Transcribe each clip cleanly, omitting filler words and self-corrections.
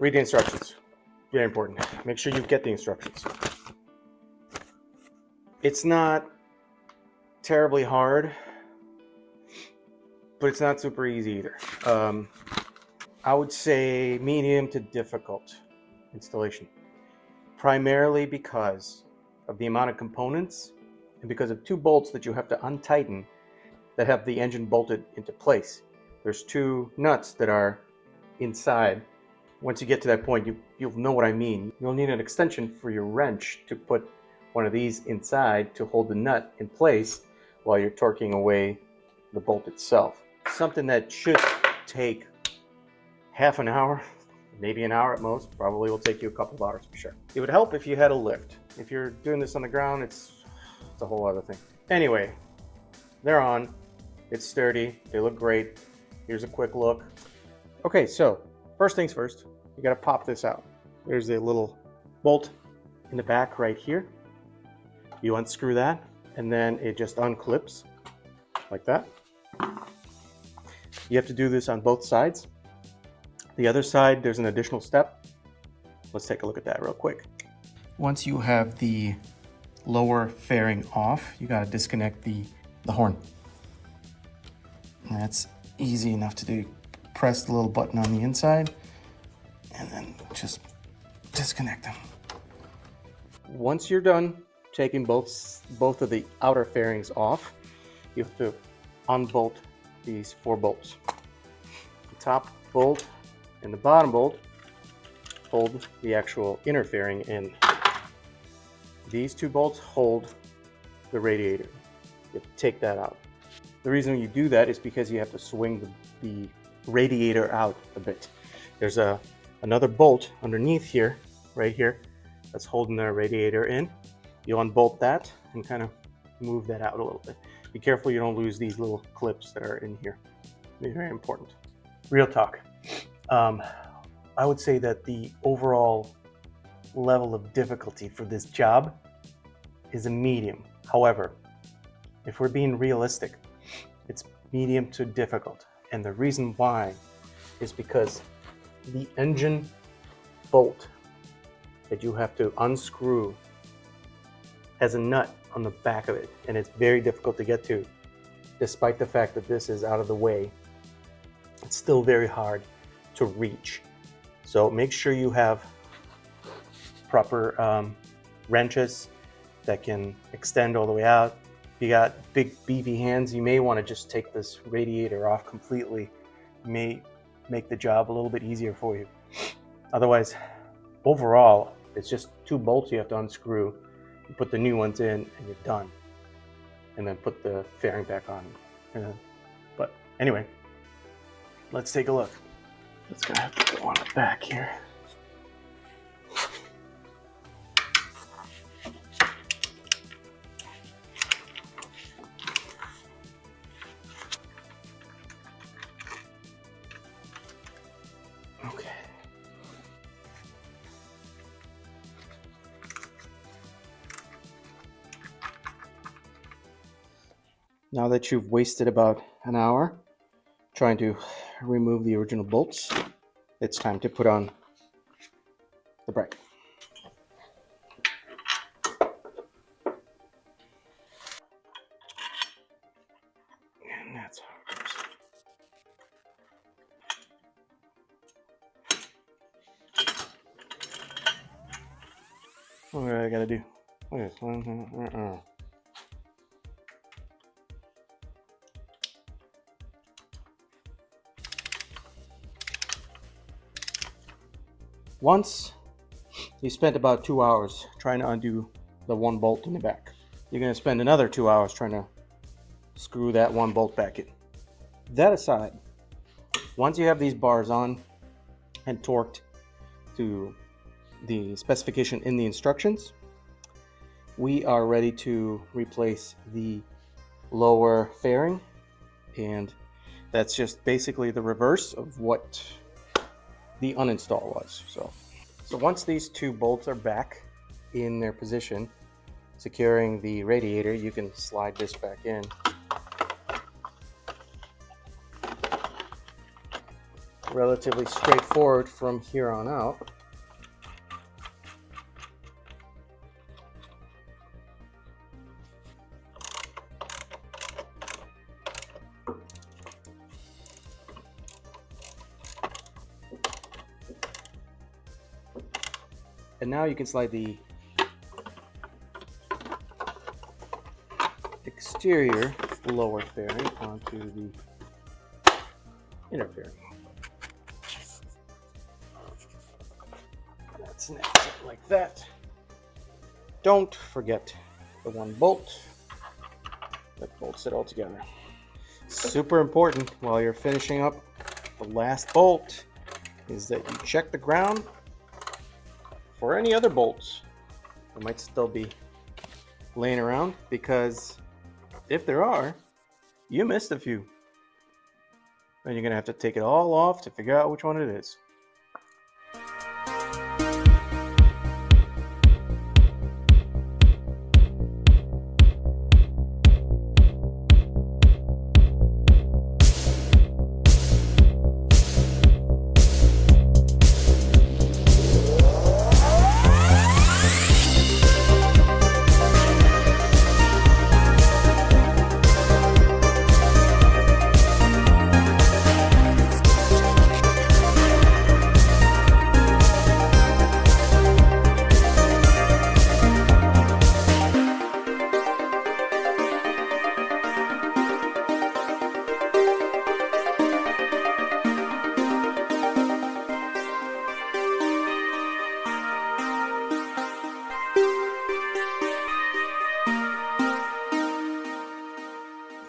Read the instructions. Very important. Make sure you get the instructions. It's not terribly hard, but it's not super easy either. I would say medium to difficult installation, primarily because of the amount of components and because of two bolts that you have to untighten that have the engine bolted into place. There's two nuts that are inside. Once you get to that point, you'll know what I mean. You'll need an extension for your wrench to put one of these inside to hold the nut in place while you're torquing away the bolt itself. Something that should take half an hour, maybe an hour at most, probably will take you a couple of hours for sure. It would help if you had a lift. If you're doing this on the ground, it's a whole other thing. Anyway, they're on. It's sturdy. They look great. Here's a quick look. Okay, so first things first, you got to pop this out. There's a little bolt in the back right here. You unscrew that, and then it just unclips like that. You have to do this on both sides. The other side, there's an additional step. Let's take a look at that real quick. Once you have the lower fairing off, you got to disconnect the horn. And that's easy enough to do. Press the little button on the inside and then just disconnect them. Once you're done taking both of the outer fairings off, you have to unbolt these 4 bolts. The top bolt and the bottom bolt hold the actual inner fairing in. These 2 bolts hold the radiator. You have to take that out. The reason you do that is because you have to swing the radiator out a bit. There's another bolt underneath here, right here, that's holding the radiator in. You unbolt that and kind of move that out a little bit. Be careful you don't lose these little clips that are in here. They're very important. Real talk. I would say that the overall level of difficulty for this job is a medium. However, if we're being realistic, it's medium to difficult. And the reason why is because the engine bolt that you have to unscrew has a nut on the back of it, and it's very difficult to get to. Despite the fact that this is out of the way, it's still very hard to reach. So make sure you have proper wrenches that can extend all the way out. If you got big beefy hands, you may want to just take this radiator off completely. It may make the job a little bit easier for you. Otherwise, overall, it's just 2 bolts you have to unscrew. You put the new ones in and you're done. And then put the fairing back on. But anyway, let's take a look. It's gonna have to go on the back here. Okay. Now that you've wasted about an hour trying to remove the original bolts, it's time to put on the brake. And that's how it goes. What do I gotta do? Look at this. Once you spent about 2 hours trying to undo the 1 bolt in the back, you're going to spend another 2 hours trying to screw that 1 bolt back in. That aside, once you have these bars on and torqued to the specification in the instructions, we are ready to replace the lower fairing, and that's just basically the reverse of what the uninstall was. So once these 2 bolts are back in their position, securing the radiator, you can slide this back in. relatively straightforward from here on out. And now you can slide the exterior lower fairing onto the inner fairing. That snaps it like that. Don't forget the one bolt that bolts it all together. Super important while you're finishing up the last bolt is that you check the ground for any other bolts that might still be laying around, because if there are, you missed a few. And you're going to have to take it all off to figure out which one it is.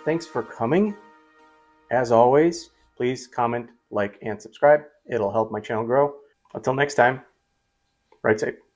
Thanks for coming. As always, please comment, like, and subscribe. It'll help my channel grow. Until next time, ride safe.